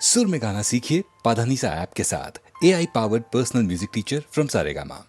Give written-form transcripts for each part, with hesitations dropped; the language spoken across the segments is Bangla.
सुर में गाना सीखिए पाधानीसा ऐप के साथ। AI powered personal music teacher from Saregama.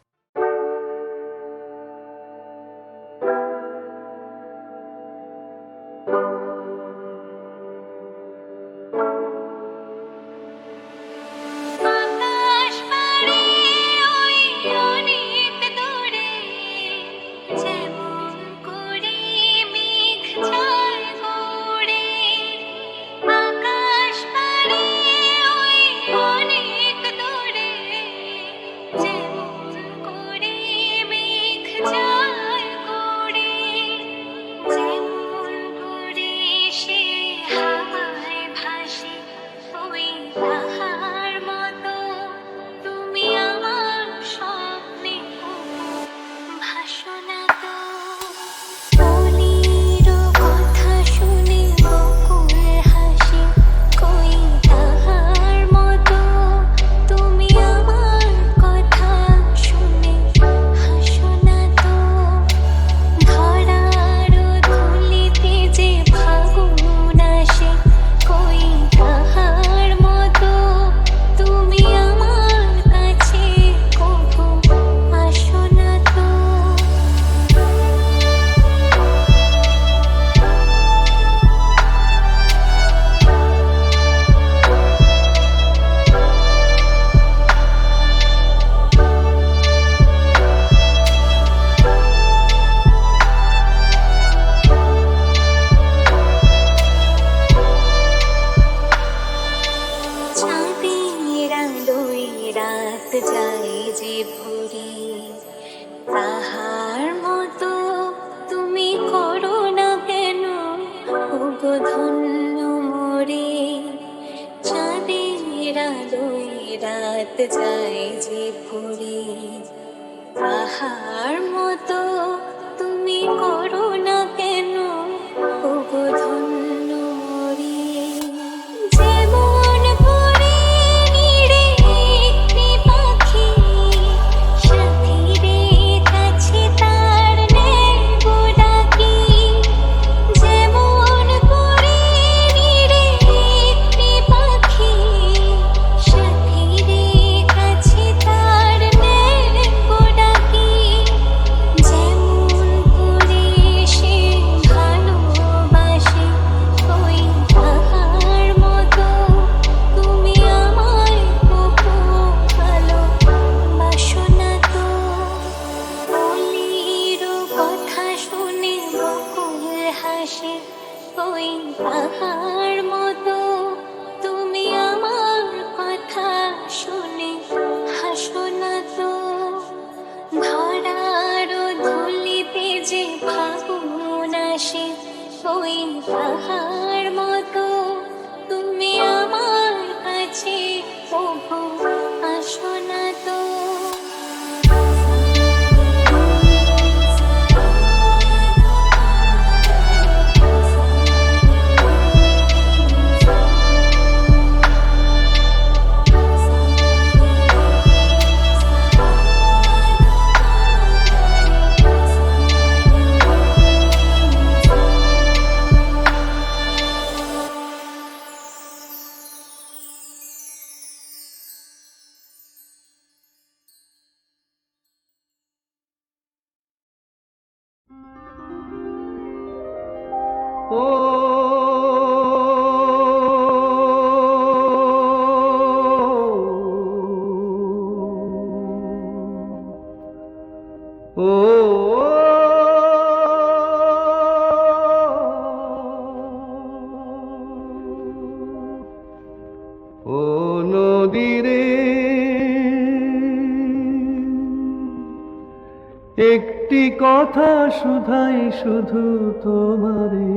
একটি কথা শুধাই শুধু তোমারে,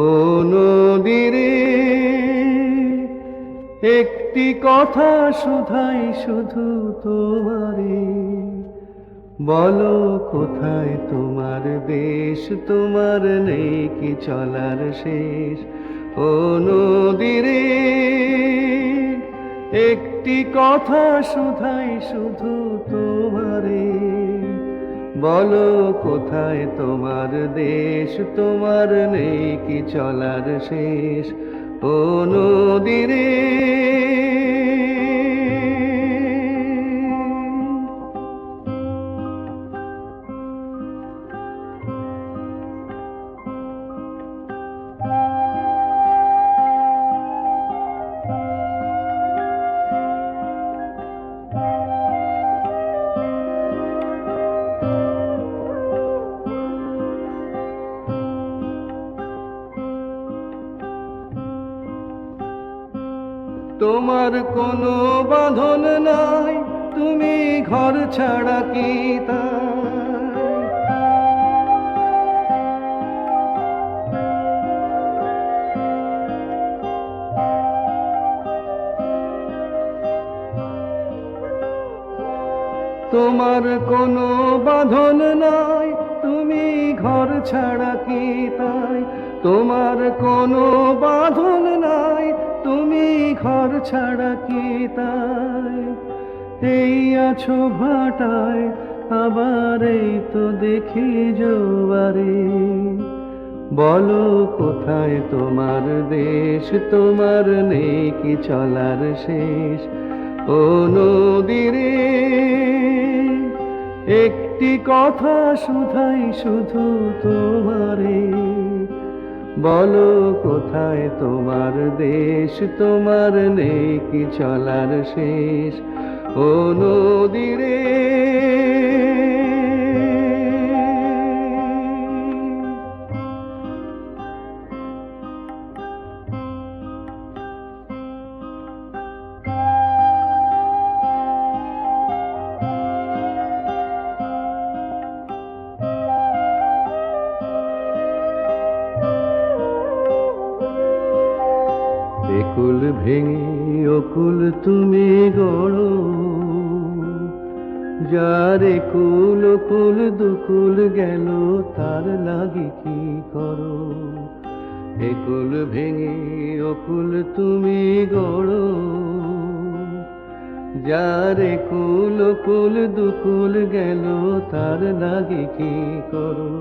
ও নদীরে একটি কথা শুধাই শুধু তোমারে, বলো কোথায় তোমার দেশ, তোমার নেই কি চলার শেষ। ও নদীরে একটি কথা শুধাই শুধু তোমারে, বলো কোথায় তোমার দেশ, তোমার নেই কি চলার শেষ? ও নদীরে তোমার কোনো বাঁধন নাই, তুমি ঘর ছাড়া কি তাই? তোমার কোনো বাঁধন নাই, তুমি ঘর ছাড়া কি তাই? তোমার কোনো বাঁধন নাই, তুমি ঘর ছাড়া কি তাই? এই আছো ভাটায়, আবার এই তো দেখি জোয়ারে। বলো কোথায় তোমার দেশ, তোমার নেই কি চলার শেষ? ও নদীরে একটি কথা শুধাই শুধু তোমারে, বলো কোথায় তোমার দেশ, তোমার নেই কি চলার শেষ? ও নদীরে একুল ভেঙে অকুল তুমি গড়ো, যার একুল অকুল দুকুল গেল তার লাগি কি করো? একুল ভেঙে অকুল তুমি গড়ো, যার একুল অকুল দুকুল গেল তার লাগি কি করো?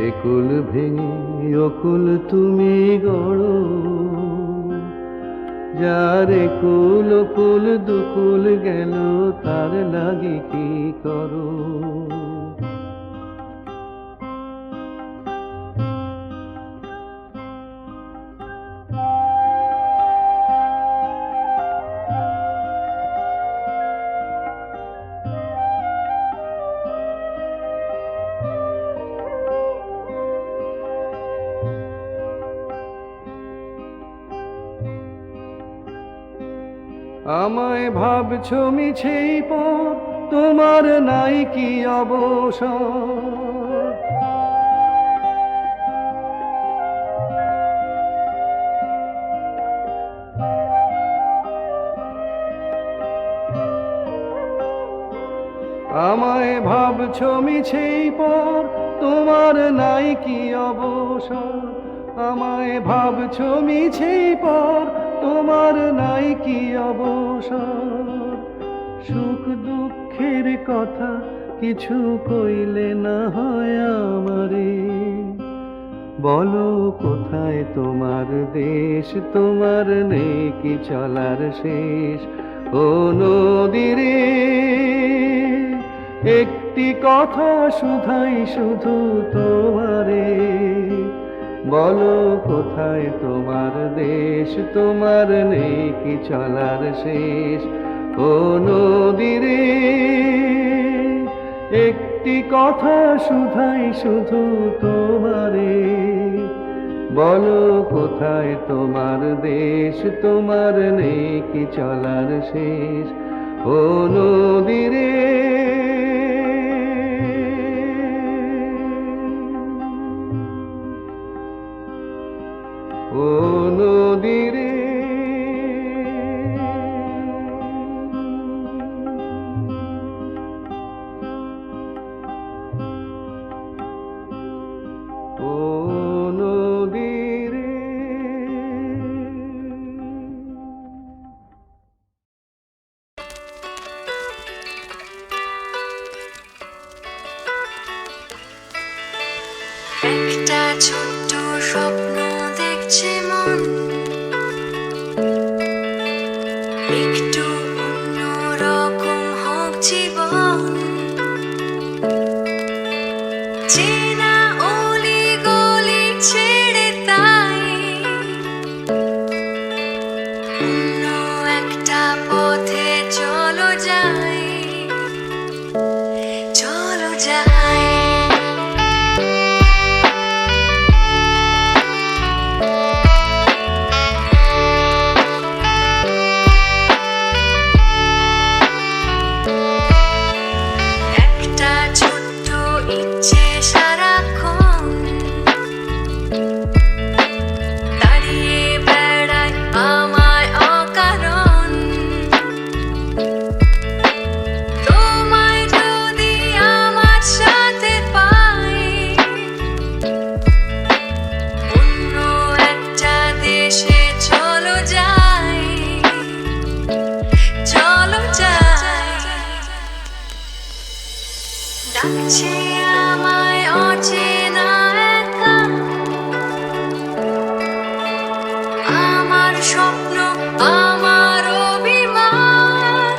একুল ভেঙে অকুল তুমি গড়ো, যার একুল অকুল দুকুল গেল তার লাগি কি করো? আমায় ভাবছো মিছেই পর, তোমার নাই কি অবসর? আমায় ভাবছো মিছেই পর, তোমার নাই কি অবসর? আমায় ভাবছো মিছেই পর, তোমার নাই কি অবসর? সুখ দুঃখের কথা কিছু কইলে না হয় আমারে, বলো কোথায় তোমার দেশ, তোমার নেই কি চলার শেষ? ও নদীরে একটি কথা শুধাই শুধু তোমারে, বলো কোথায় তোমার দেশ, তোমার নেই কি চলার শেষ? ও নদীরে একটি কথা শুধাই শুধু তোমারে, বলো কোথায় তোমার দেশ, তোমার নেই কি চলার শেষ? ও নদীরে ও নদীরে একটু অন্যরকম হোক জীবন, চেনা অলি গলি ছেড়ে তাই অন্য একটা পথে চলো যাই, চলো যাই। একটা ছোট্ট ইচ্ছে সারাক্ষণ দাঁড়িয়ে বেড়ায় আমায় অকারণ, তোমায় যদি আমার সাথে পাই অন্য একটা দেশে চলো যাই, চলো যাই। ডাকছে আমায় অচেনা একা, আমার স্বপ্ন আমার অভিমান,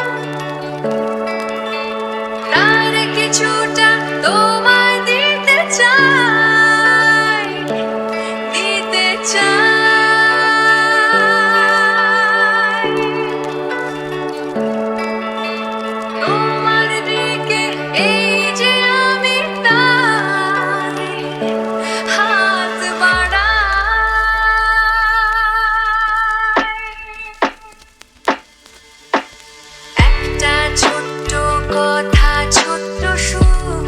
তার কিছুটা তোমায় দিতে চাই, দিতে চাই। তোমার দিকে এই যে আমি তাই হাত বাড়াই। একটা ছোট্ট কথা, ছোট্ট সুর,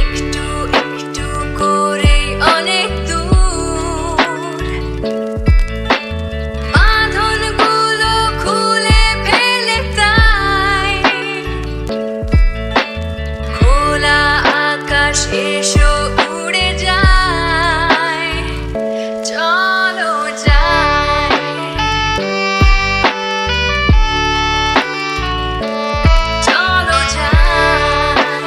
একটু একটু করে অনেক দূর, বাঁধনগুলো খুলে ফেলে তাই খোলা আকাশ এসো উড়ে যায়, চলো যাই, চলো যাই,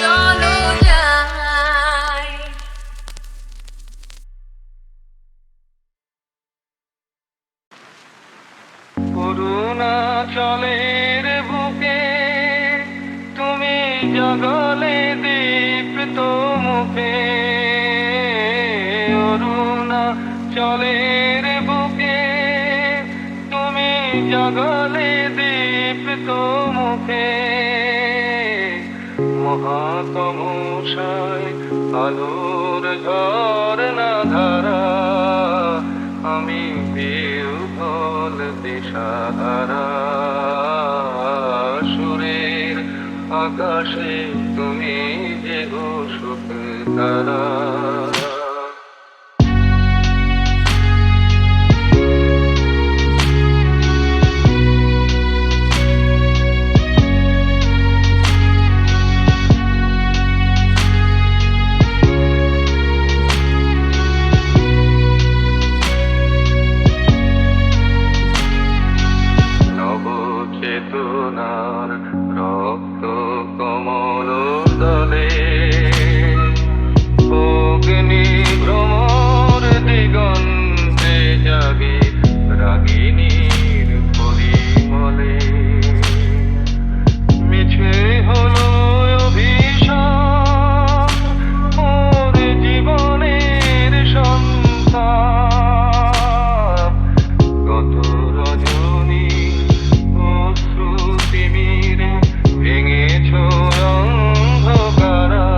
চলো যাই। অরুণাচলের বুকে তুমি জগলে দীপ্ত মুখে, অরুণাচলের বুকে তুমি জগলে দীপ্ত মুখে, মহাতমসায় আলোর ঝরনা ধারা, আমি বিহ্বল দিশাহারা, সুরের আকাশে তুমি যে গো সুখ তারা। নবচেতনার রক্ত কমল দলে অগ্নি ভ্রমর দিগন্তে জাগে রাগিনীর পরিমলে, মিছে হলো অভিশাপ ওর জীবনের সন্তাপ, কত রজনী অশ্রু তিমিরে ভেঙেছ অন্ধকারা,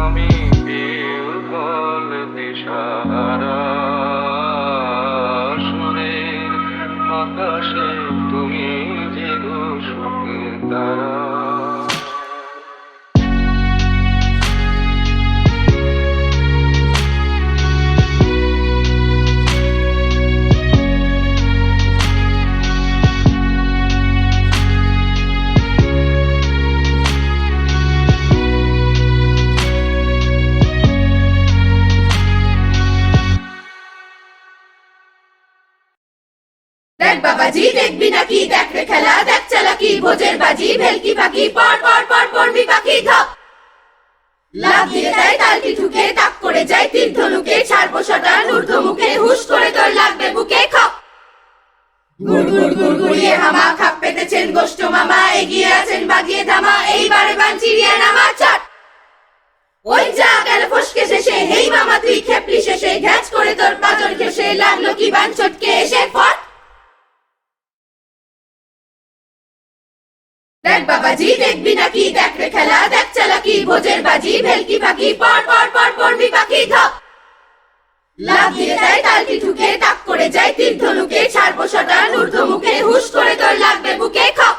আমি বিহ্বল দিশাহারা, সুরের আকাশে তুমি যে গো সুখ তারা। দেখ বাবাজি দেখবি নাকি, দেখ রে খেলা, দেখ চালাকি, ভোজের বাজি, ভেলকি ফাঁকি, পর পর পর পড়বি পাখি ধপ। লাভ দিয়ে দেয় তালটি ঠুকে, তাক করে যায় তীর ধনুকে, ছাড়বো শটান ঊর্ধ্বমুখে, হুশ করে তোর লাগবে বুকে খপ। গুড় গুড় গুড় গুড়িয়ে হামা, খাপ পেতেছেন গোষ্ঠ মামা, এগিয়ে আছেন বাগিয়ে ধামা, এইবারে বান চিরিয়ে নামা চট। ওই যা গেল ফসকে শেষে, হেই মামা তুই খেপলি শেষে, ঘ্যাচ করে তোর পাঁজর ঘেসে, লাগলো কি বান চটকে এসে ফট। দেখ বাবাজি দেখবি নাকি, দেখ রে খেলা, দেখ চালাকি ভোজের বাজি, ভেলকি ফাঁকি পর পর পর পড়বি পাখি ধপ। লাভ দিয়ে দেয় তালটি ঠুকে, তাক করে যায় তীর ধনুকে, ছাড়বো শটান ঊর্ধ্বমুখে, হুশ করে তোর লাগবে বুকে খপ।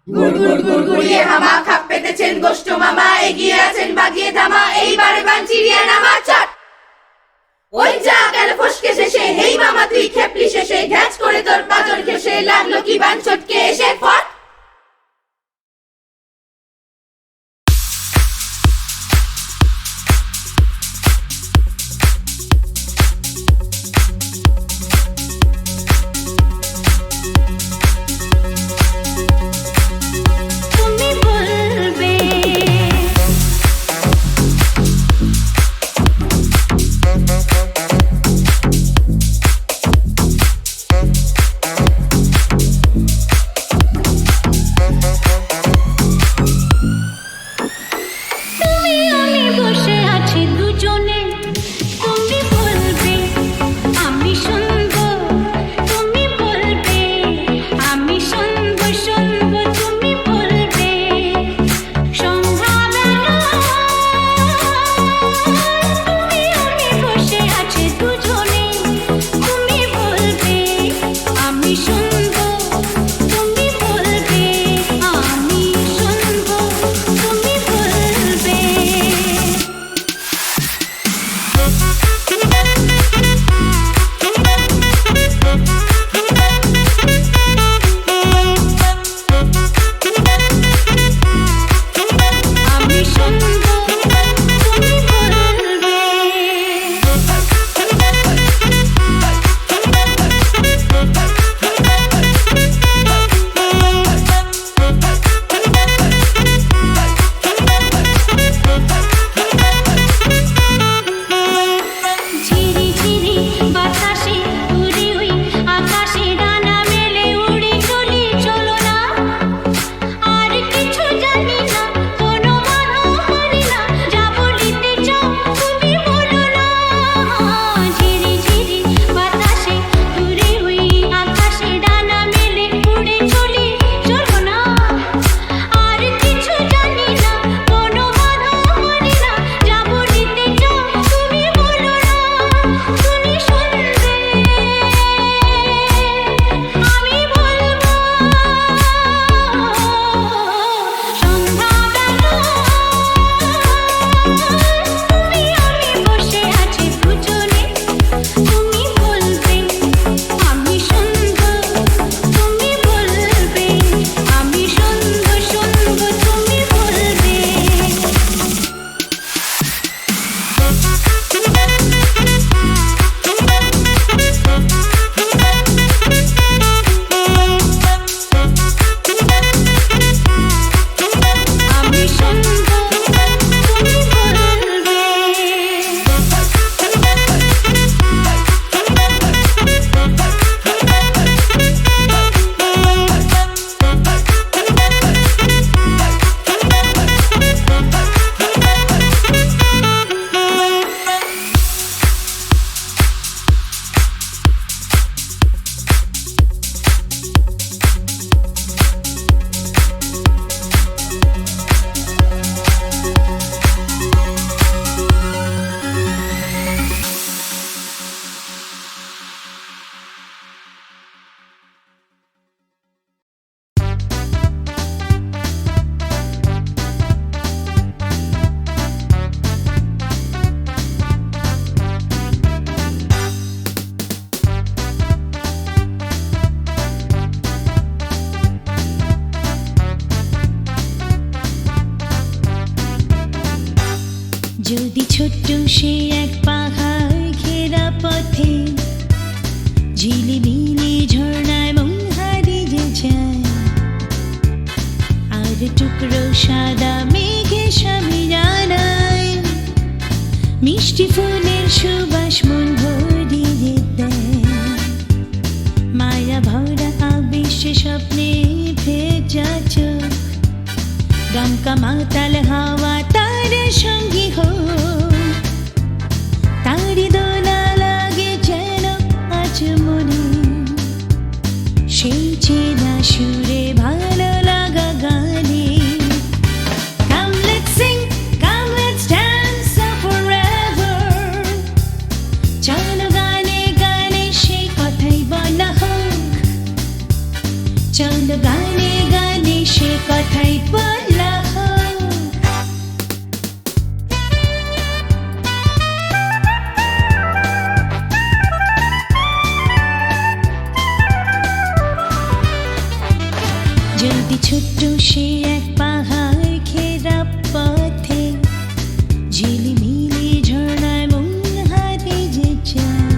গুড় গুড় গুড় গুড়িয়ে হামা, খাপ পেতেছেন গোষ্ঠ মামা, এগিয়ে আছেন বাগিয়ে ধামা, এইবারে বান চিরিয়ে নামা চট। ওই যা গেল ফসকে শেষে, হেই মামা তুই খেপলি শেষে, ঘ্যাচ করে তোর পাঁজর ঘেসে, লাগলো কি বান চটকে এসে ফট। যদি ছোট্ট সে এক পাহাড় ঘেরা পথে ঝিলিমিলি ঝর্ণায় মন হারিয়ে যায়, আর টুকরো সাদা মেঘে সামিয়ানা মিষ্টি ফুলের সুবাস মন ভরিয়ে দেয়, মায়া ভরা আবেশে স্বপ্নে ভেজা চোখ, দমকা মাতাল হাওয়া তার সঙ্গী হোক, তারি দোলা লাগে যেন আজ মনে, সেই চেনা সুরে ভালো লাগা গানে। Come let's sing, come let's dance forever, চলো গানে গানে সেই কথাই বলা হোক, চলো গানে গানে সে কথাই বলা হোক। যদি ছোট্ট সে এক পাহাড় ঘেরা পথে, ঝিলিমিলি ঝর্ণায় মন হারিয়ে যায়,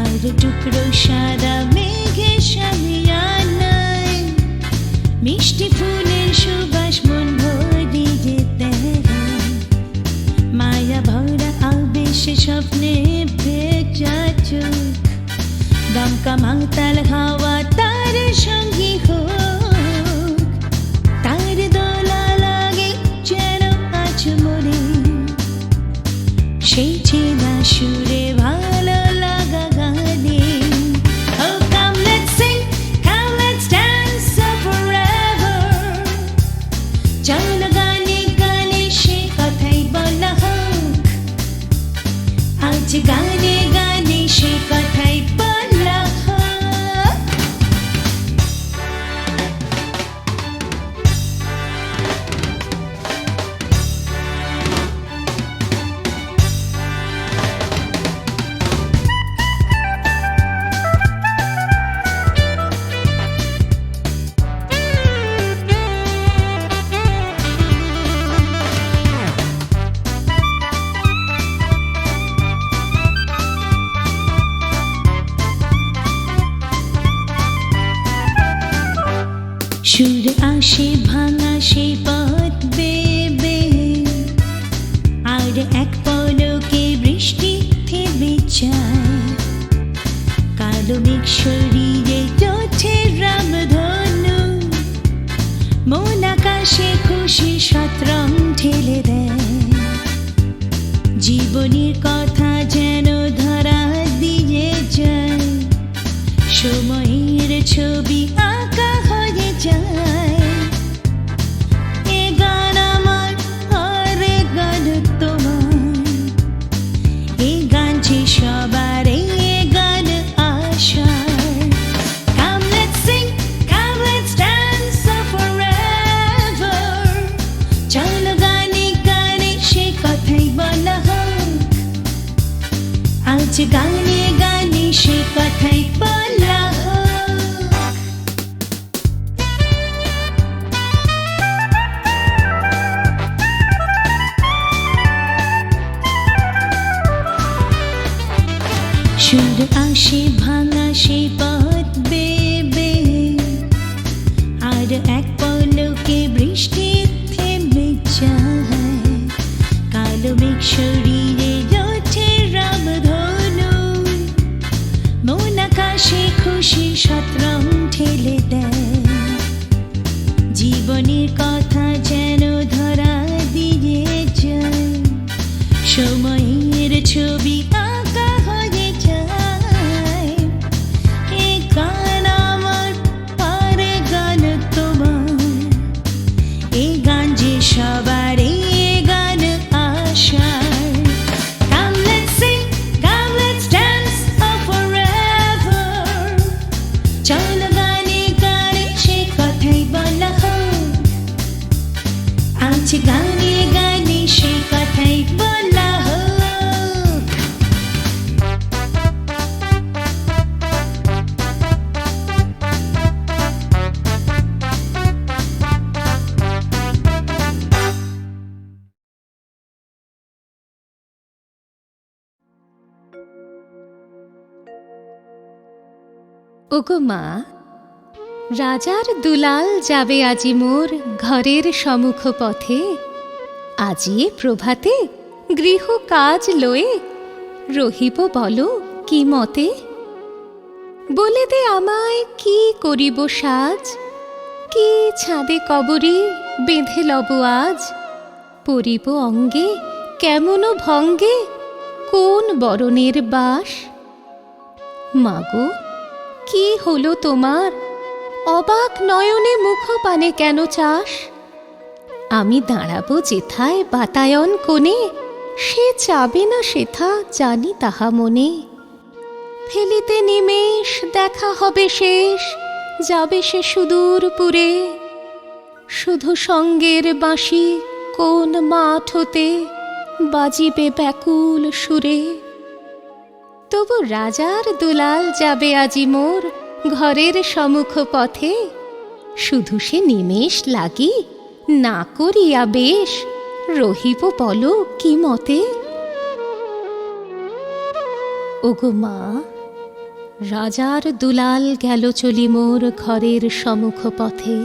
আর টুকরো সাদা মেঘে সামিয়ানায়, মিষ্টি ফুলের সুবাস মন ভরিয়ে দেয়, মায়া ভরা আবেশে স্বপ্নে ভেজা চোখ, দমকা মাতাল হাওয়া তার সঙ্গী হোক, তার দোলা লাগে যেন আজ মনে, সেই চেনা সুরে ভালো লাগা গানে। Oh come let's sing, come let's dance forever, চলো গানে গানে সে কথাই বলা হোক, আজ গানে গানে সে কথাই বলা হোক। সুর আসে ভাঙা সেই পথ বেবে, আর এক পলকে বৃষ্টি থেমে যায়, কালো মেঘ শরীরে চোখে রামধনু, মন আকাশে খুশি শতরং ঢেলে দেয়, জীবনের কথা যেন ধরা দিয়ে যায়, সময়ের ছবি আঁকা হয়ে যায়, এ গান আমার আর এ গান তোমার, এ গান যে সবার, এ গান আশার। Come let's sing, come let's dance forever, চলো গানে গানে সে কথাই বলা হোক, আজ গানে গানে সে কথাই বলা হোক। সুর আসে ভাঙা সেই পথ বেবে, আর এক পলকে বৃষ্টি থেমে যায়, কালো মেঘ শরীরে ওঠে রামধনু, মন আকাশে খুশি শতরং ঠেলে দেয়, জীবনের কথা যেন ধরা দিয়ে যায়, সময়ের ছবি আঁকা হয়ে যায়, এ গান আমার আর এ গান তোমার, এ গান যে সবার, এ গান আশার। Come let's sing, come let's dance forever, চলো গানে গানে সে কথাই বলা হোক, আজ গানে গানে সে কথাই বলা হোক। ওগো মা, রাজার দুলাল যাবে আজি মোর ঘরের সম্মুখ পথে, আজি এ প্রভাতে গৃহ কাজ লয়ে রহিব বলো কি মতে? বলে দে আমায় কি করিব সাজ, কি ছাদে কবরে বেঁধে লব আজ? পরিব অঙ্গে কেমন ভঙ্গে কোন বরণের বাস? মাগো কি হলো তোমার, অবাক নয়নে মুখ পানে কেন চাস? আমি দাঁড়াবো যেথায় বাতায়ন কোণে, সে চাবে না সেথা জানি তাহা মনে। ফেলিতে নিমেষ দেখা হবে শেষ, যাবে সে সুদূর পুরে। শুধু সঙ্গের বাঁশি কোন মাঠ হতে বাজিবে ব্যাকুল সুরে। তবু রাজার দুলাল যাবে আজি মোর ঘরের সম্মুখ পথে, শুধু সে নিমেষ লাগি না করিয়া বেশ রহিব বলো কি মতে? ওগো মা, রাজার দুলাল গেল চলি মোর ঘরের সম্মুখ পথে।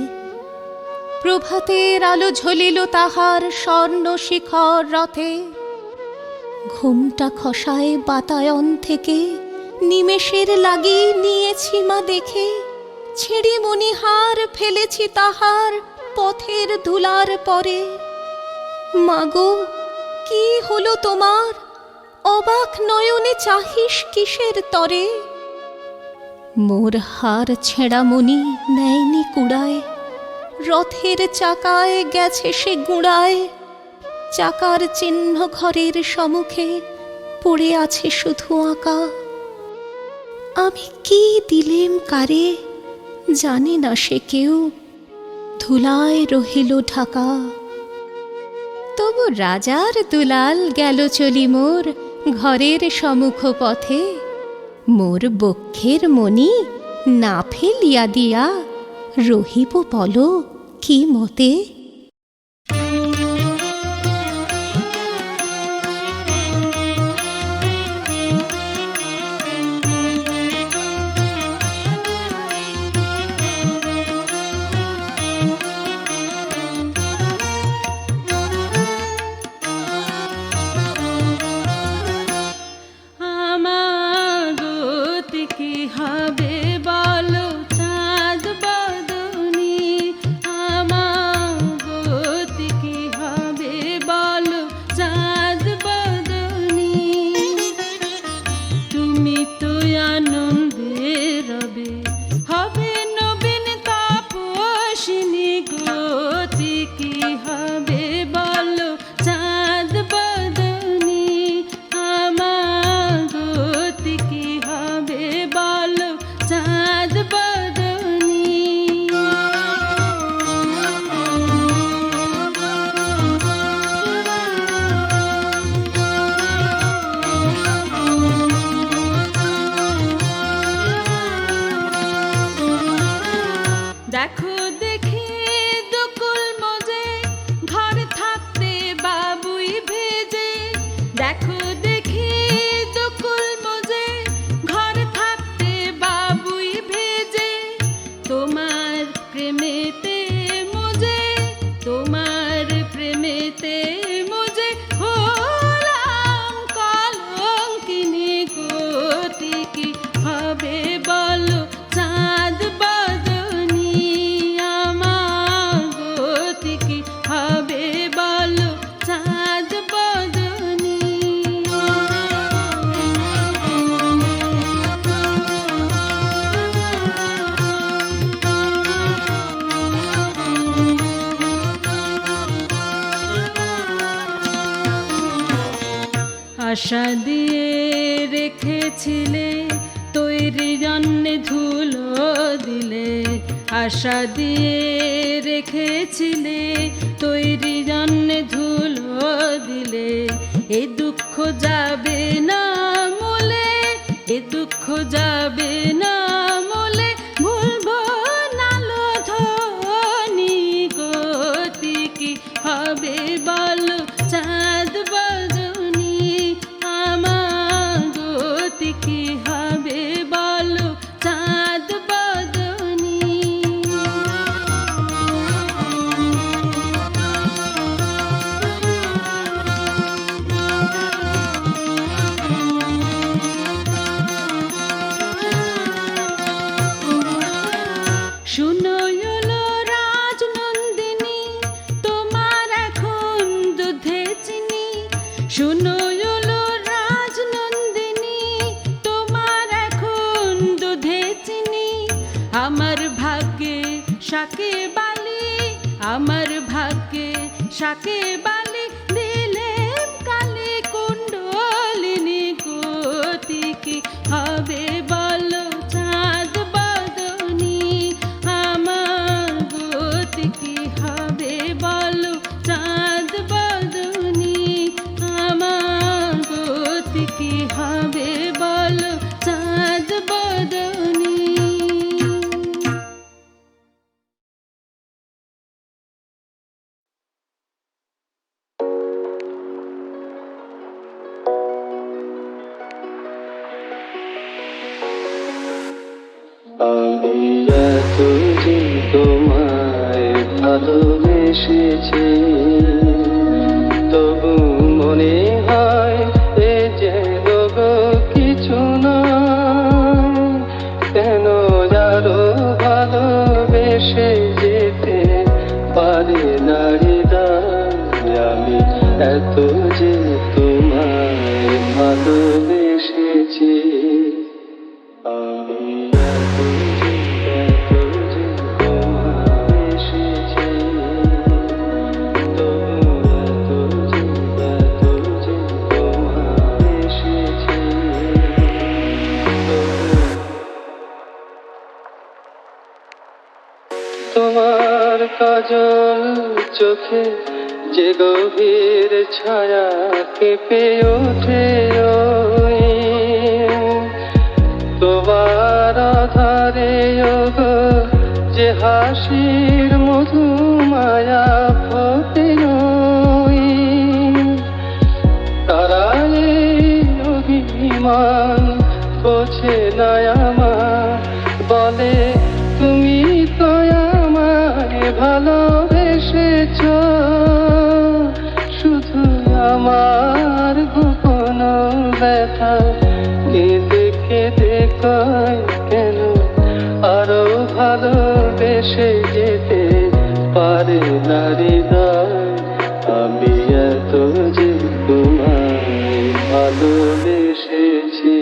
প্রভাতের আলো ঝলিল তাহার স্বর্ণ শিখর রথে। ঘুমটা খসায় বাতায়ন থেকে নিমেষের লাগি নিয়েছি মা দেখে। ছিঁড়ি মণিহার ফেলেছি তাহার পথের ধুলার পরে। মাগো কি হলো তোমার, অবাক নয়নে চাহিস কিসের তরে? মোর হার ছেঁড়া মণি নেয়নি কুড়ায়, রথের চাকায় গেছে সে গুঁড়ায়। চাকার চিহ্ন ঘরের সম্মুখে পড়ে আছে শুধু আঁকা। আমি কি দিলেম কারে জানে না সে কেউ, ধুলায় রহিল ঢাকা। তবু রাজার দুলাল গেল চলি মোর ঘরের সম্মুখ পথে। মোর বক্ষের মণি না ফেলিয়া দিয়া রহিব বলো কি মতে? দেখো দেখি দুকুল মজে ঘর থাকতে বাবুই ভেজে। দেখো দেখি দুকুল মজে ঘর থাকতে বাবুই ভেজে। তোমার প্রেমেতে মজে, তোমার প্রেমেতে মজে হলাম কলঙ্কিনী। গতি কি হবে বলো চাঁদ বদনী? আমার গতি কি হবে বলো চাঁদ বদনী? আশা দিয়ে রেখেছিলে তৈরি জন্যে ধুলো দিলে। আশা দিয়ে রেখেছিলে তৈরি জন্যে ধুলো দিলে। এ দুঃখ যাবে না মোলে, এ দুঃখ যাবে না মোলে। ভুলবো না লোধনী। গতি কি হবে বলো চাঁদ বদনী? আমার গতি কি হবে বলো চাঁদ বদনী? শুনো এলো রাজনন্দিনী, তোমার এখন দুধে চিনি। আমার ভাগ্যে শাকে বালি, আমার ভাগ্যে শাকে বালি, দিলেম কালে কুণ্ডলিনী। গতি কি হবে বলো চাঁদ বদনী, আমার গতি কি হবে বলো চাঁদ বদনী, আমার গতি কি হবে বলো চাঁদ বদনী। আমি এতদিন তোমায় ভালোবেসেছি, তবু মনে হয় এ যেন গো কিছু নয়। কেন আরো ভালোবেসে যেতে পারে না হৃদয়, আমি এত যে তোমায় ভালোবেসেছি। আমি তোমার কাজল চোখে যে গভীর ছায়া কেঁপে ওঠে, ওই তোমার আধারে গো যে হাসির মধু মায়া ফোটে, ওই তারাই অভিমান বোঝে না আমার, বলে তুমি তো আমায় ভালোবেসেছ, শুধু আমার গোপন ব্যথা কেঁদে কেঁদে কয় কেন আরো ভালোবেসে যেতে পারে না হৃদয়। আমি এত যে তোমায় ভালোবেসেছি।